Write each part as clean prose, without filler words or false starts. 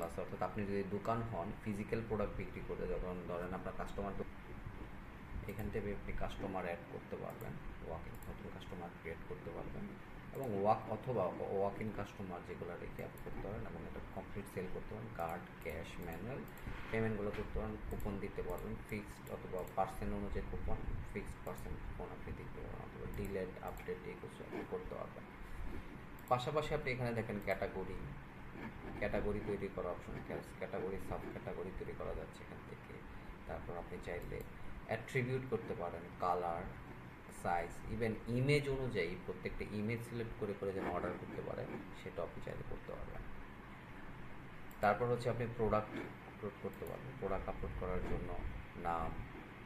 আছে, অর্থাৎ আপনি যদি দোকান হন ফিজিক্যাল প্রোডাক্ট বিক্রি করে, যখন ধরেন আপনার কাস্টমার, এখান থেকে আপনি কাস্টমার অ্যাড করতে পারবেন, নতুন কাস্টমার ক্রিয়েট করতে পারবেন এবং অথবা ওয়াক ইন কাস্টমার যেগুলো রেখে আপনি করতে পারেন এবং এটা কমপ্লিট সেল করতে পারেন। কার্ড, ক্যাশ, ম্যানুয়াল পেমেন্টগুলো করতে পারেন। কুপন দিতে পারবেন, ফিক্সড অথবা পার্সেন্ট অনুযায়ী কুপন, ফিক্সড পার্সেন্ট কুপন আপনি দিতে পারবেন, অথবা ডিলেড আপডেট এই কিছু আপনি করতে পারবেন। পাশাপাশি আপনি এখানে দেখেন ক্যাটাগরি তৈরি করা অপশন, ক্যাটাগরি সাব ক্যাটাগরি তৈরি করা যাচ্ছে এখান থেকে। তারপর আপনি চাইলে অ্যাট্রিবিউট করতে পারেন, কালার, সাইজ, ইভেন ইমেজ অনুযায়ী প্রত্যেকটা ইমেজ সিলেক্ট করে করে যেন অর্ডার করতে পারেন সেটা আপনি চাইলে করতে পারবেন। তারপর হচ্ছে আপনি প্রোডাক্ট আপলোড করতে পারবেন। প্রোডাক্ট আপলোড করার জন্য নাম,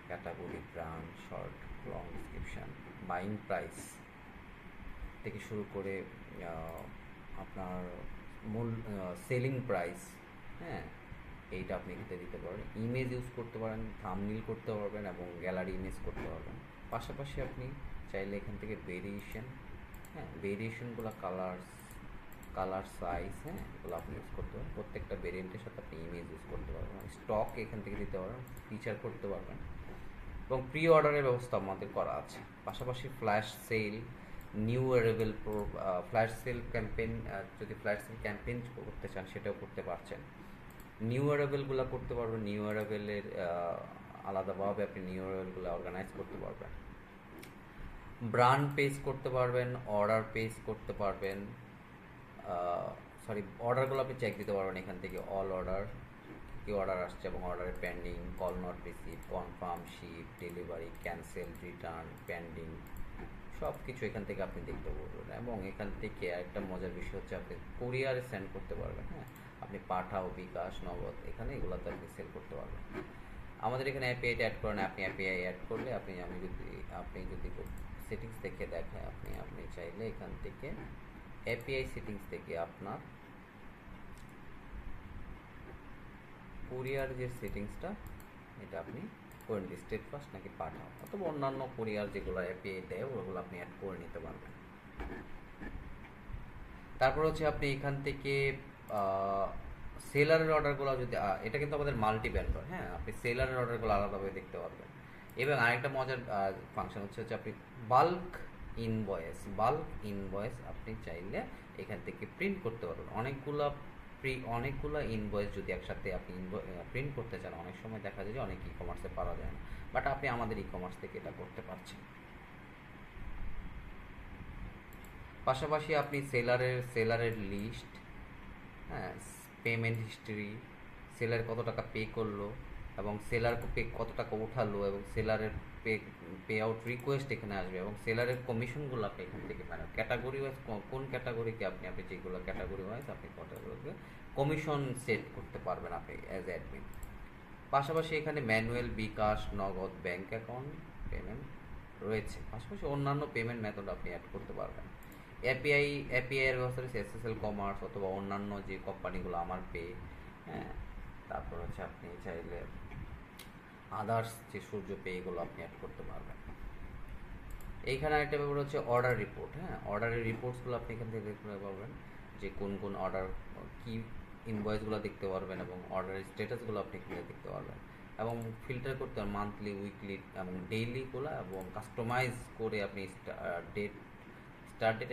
category, brand, short, long description, buying price থেকে শুরু করে আপনার মূল সেলিং প্রাইস, হ্যাঁ, এইটা আপনি এখানে দিতে পারেন। ইমেজ ইউজ করতে পারেন, থাম্বনেল করতে পারবেন এবং গ্যালারি ইমেজ করতে পারবেন। পাশাপাশি আপনি চাইলে এখান থেকে ভেরিয়েশনগুলো, কালার, সাইজ, হ্যাঁ, এগুলো আপনি ইউজ করতে পারেন। প্রত্যেকটা ভেরিয়েন্টের সাথে আপনি ইমেজ ইউজ করতে পারবেন। স্টক এখান থেকে দিতে পারবেন, ফিচার করতে পারবেন এবং প্রি অর্ডারের ব্যবস্থা আমাদের করা আছে। পাশাপাশি flash sell, new arrival flash sell campaign, যদি ফ্ল্যাশ সেল ক্যাম্পেইন করতে চান সেটাও করতে পারছেন। নিউ অ্যারাইভেলগুলো করতে পারবেন, নিউ অ্যারাইভেলের আলাদাভাবে আপনি নিউ অ্যারাইভেলগুলো অর্গানাইজ করতে পারবেন। ব্র্যান্ড পেজ করতে পারবেন, অর্ডার পেজ করতে পারবেন, অর্ডারগুলো আপনি চেক দিতে পারবেন এখান থেকে। অল অর্ডার, কী অর্ডার আসছে এবং অর্ডারের pending, call not receive, confirm, ship, delivery, cancel, return, pending, সব কিছু এখান থেকে আপনি দেখতে পারবেন। এবং এখান থেকে আরেকটা মজার বিষয় হচ্ছে আপনি কুরিয়ারে সেন্ড করতে পারবেন। হ্যাঁ, আপনি পাঠাও, বিকাশ, নগদ, এখানে এগুলোতে আপনি সেল করতে পারবেন। আমাদের এখানে অ্যাপিআইটা অ্যাড করেন। আপনি অ্যাপিআই অ্যাড করলে আপনি যদি সেটিংস দেখে দেখায়, আপনি চাইলে এখান থেকে অ্যাপিআই সেটিংস থেকে আপনার কুরিয়ার যে সেটিংসটা এটা আপনি করে নিতে, স্টেট ফাস্ট নাকি পাঠাও অথবা অন্যান্য কুরিয়ার যেগুলো এপিআই দেয় ওগুলো আপনি অ্যাড করে নিতে পারবেন। তারপর হচ্ছে আপনি এখান থেকে সেলারের অর্ডারগুলো যদি এটা কিন্তু আমাদের মাল্টি ভেন্ডর, হ্যাঁ, আপনি সেলারের অর্ডারগুলো আলাদাভাবে দেখতে পারবেন। এবং আরেকটা মজার ফাংশন হচ্ছে আপনি বাল্ক ইনভয়েস আপনি চাইলে এখান থেকে প্রিন্ট করতে পারবেন। অনেকগুলো ইনভয়েস যদি একসাথে আপনি প্রিন্ট করতে চান, অনেক সময় দেখা যায় যে অনেক ই কমার্সে পারা যায় না, বাট আপনি আমাদের ই কমার্স থেকে এটা করতে পারছেন। পাশাপাশি আপনি সেলারের লিস্ট, হ্যাঁ, পেমেন্ট হিস্ট্রি, সেলার কত টাকা পে করলো এবং সেলার কত টাকা উঠালো এবং সেলারের পে আউট রিকোয়েস্ট এখানে আসবে এবং সেলারের কমিশনগুলো আপনি এখান থেকে মানে ক্যাটাগরি ওয়াইজ কোন ক্যাটাগরিকে আপনি যেগুলো ক্যাটাগরি ওয়াইজ আপনি ক্যাটাগরিকে কমিশন সেট করতে পারবেন আপনি অ্যাজ অ্যাডমিন। পাশাপাশি এখানে ম্যানুয়াল, বিকাশ, নগদ, ব্যাঙ্ক অ্যাকাউন্ট পেমেন্ট রয়েছে। পাশাপাশি অন্যান্য পেমেন্ট মেথড আপনি অ্যাড করতে পারবেন। এপিআই এর ব্যবস্থা রয়েছে, এসএসএল কমার্স অথবা অন্যান্য যে কোম্পানিগুলো আমার পে, হ্যাঁ, তারপর হচ্ছে আপনি চাইলে আদার্স যে সূর্য পে এগুলো আপনি অ্যাড করতে পারবেন। এইখানে একটা ব্যাপার হচ্ছে অর্ডার রিপোর্ট, হ্যাঁ, অর্ডারের রিপোর্টসগুলো আপনি এখান থেকে দেখতে পারবেন যে কোন কোন অর্ডার, কি ইনভয়েসগুলো দেখতে পারবেন এবং অর্ডারের স্ট্যাটাসগুলো আপনি এখানে দেখতে পারবেন এবং ফিল্টার করতে পারেন মান্থলি, উইকলি এবং ডেইলিগুলো এবং কাস্টমাইজ করে আপনি স্টার্ট ডেট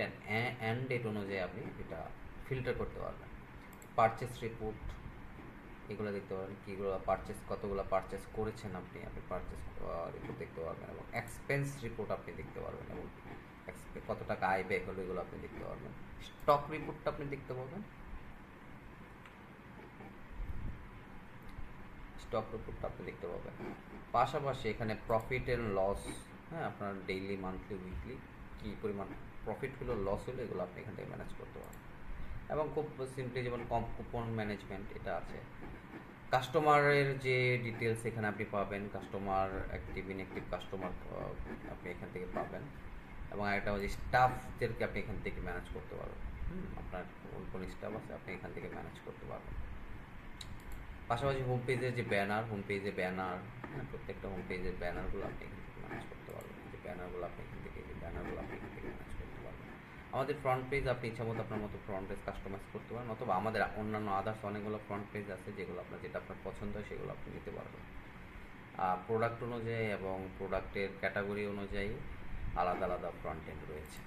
অ্যান্ড ডেট অনুযায়ী আপনি এটা ফিল্টার করতে পারবেন। পারচেস রিপোর্ট এগুলো দেখতে পারবেন, কীগুলো কতগুলো পারচেস করেছেন আপনি পারচেস রিপোর্ট দেখতে পারবেন এবং এক্সপেন্স রিপোর্ট আপনি দেখতে পারবেন এবং কত টাকা আয় ব্যয় হলো এগুলো আপনি দেখতে পারবেন। স্টক রিপোর্টটা আপনি দেখতে পারবেন, পাশাপাশি এখানে প্রফিট অ্যান্ড লস, হ্যাঁ, আপনার ডেইলি, মান্থলি, উইকলি কী পরিমাণ প্রফিট হলো, লস হলো, এগুলো আপনি এখান থেকে ম্যানেজ করতে পারবেন। এবং খুব সিম্পলি যেমন কুপন ম্যানেজমেন্ট এটা আছে। কাস্টমারের যে ডিটেলস এখানে আপনি পাবেন, কাস্টমার ইনঅ্যাক্টিভ কাস্টমার আপনি এখান থেকে পাবেন এবং একটা হচ্ছে স্টাফদেরকে আপনি এখান থেকে ম্যানেজ করতে পারবেন। আপনার কোন স্টাফ আছে আপনি এখান থেকে ম্যানেজ করতে পারবেন। পাশাপাশি হোম পেজের যে ব্যানার, হ্যাঁ, প্রত্যেকটা হোম পেজের ব্যানারগুলো আপনি এখান থেকে ম্যানেজ করতে পারবেন। যে ব্যানারগুলো আপনি এখান থেকে ম্যানেজ করতে পারবেন। আমাদের ফ্রন্ট পেজ আপনি ইচ্ছা মতো আপনার মতো ফ্রন্ট পেজ কাস্টমাইজ করতে পারেন, অথবা আমাদের অন্যান্য আদার্স অনেকগুলো ফ্রন্ট পেজ আছে যেগুলো যেটা আপনার পছন্দ হয় সেগুলো আপনি নিতে পারবেন। প্রোডাক্ট অনুযায়ী এবং প্রোডাক্টের ক্যাটাগরি অনুযায়ী আলাদা আলাদা ফ্রন্ট এন্ড রয়েছে।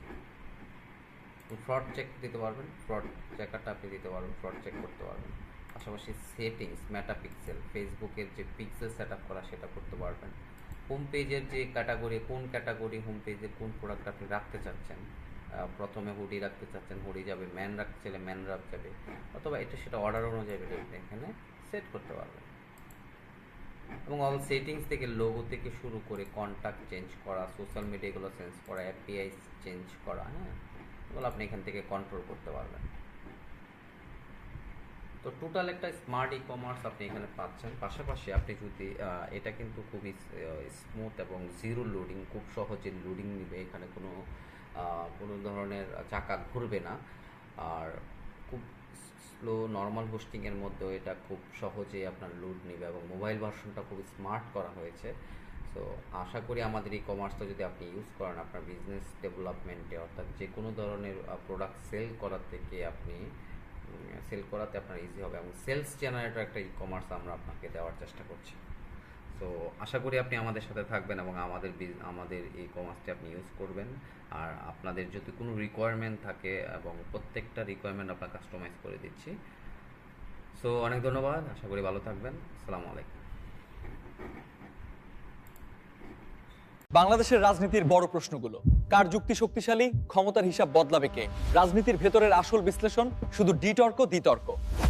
ফ্রড চেক দিতে পারবেন, ফ্রড চেকারটা আপনি দিতে পারবেন, ফ্রড চেক করতে পারবেন। পাশাপাশি সেটিংস, মেটাপিক্সেল, ফেসবুকের যে পিক্সেল সেট আপ করা সেটা করতে পারবেন। হোম পেজের যে ক্যাটাগরি, কোন ক্যাটাগরি হোম পেজের কোন প্রোডাক্ট আপনি রাখতে চাচ্ছেন, প্রথমে হুডি রাখতে চাচ্ছেন হুডি যাবে, ম্যান রাখতে চাইলে ম্যান রাখ যাবে, অথবা এটা সেটা অর্ডার অনুযায়ী আপনি এখানে সেট করতে পারবেন। এবং অল সেটিংস থেকে লোগো থেকে শুরু করে কন্ট্যাক্ট চেঞ্জ করা, সোশ্যাল মিডিয়াগুলো চেঞ্জ করা, এপিআই চেঞ্জ করা, হ্যাঁ, এগুলো আপনি এখান থেকে কন্ট্রোল করতে পারবেন। তো টোটাল একটা স্মার্ট ই কমার্স আপনি এখানে পাচ্ছেন। পাশাপাশি আপনি যদি এটা কিন্তু খুবই স্মুথ এবং জিরো লোডিং, খুব সহজে লোডিং নেবে, এখানে কোনো ধরনের চাকা ঘুরবে না, আর খুব স্লো নর্মাল হোস্টিংয়ের মধ্যেও এটা খুব সহজেই আপনার লোড নেবে, এবং মোবাইল ভার্সনটা খুব স্মার্ট করা হয়েছে। সো আশা করি আমাদের ই কমার্সটা যদি আপনি ইউজ করেন আপনার বিজনেস ডেভেলপমেন্টে, অর্থাৎ যে কোনো ধরনের প্রোডাক্ট সেল করার থেকে আপনি সেল করাতে আপনার ইজি হবে, এবং সেলস জেনারেটর একটা ই কমার্স আমরা আপনাকে দেওয়ার চেষ্টা করছি। সো আশা করি আপনি আমাদের সাথে থাকবেন এবং আমাদের এই কমার্সটি আপনি ইউজ করবেন। আর আপনাদের যদি কোনো রিকোয়ারমেন্ট থাকে, এবং প্রত্যেকটা রিকোয়ারমেন্ট আমরা কাস্টমাইজ করে দিচ্ছি। সো অনেক ধন্যবাদ, আশা করি ভালো থাকবেন। আসসালামু আলাইকুম। বাংলাদেশের রাজনীতির বড় প্রশ্নগুলো, কার যুক্তি শক্তিশালী, ক্ষমতার হিসাব বদলাবে কে, রাজনীতির ভেতরের আসল বিশ্লেষণ শুধু ডিটর্ক দ্বিতর্ক।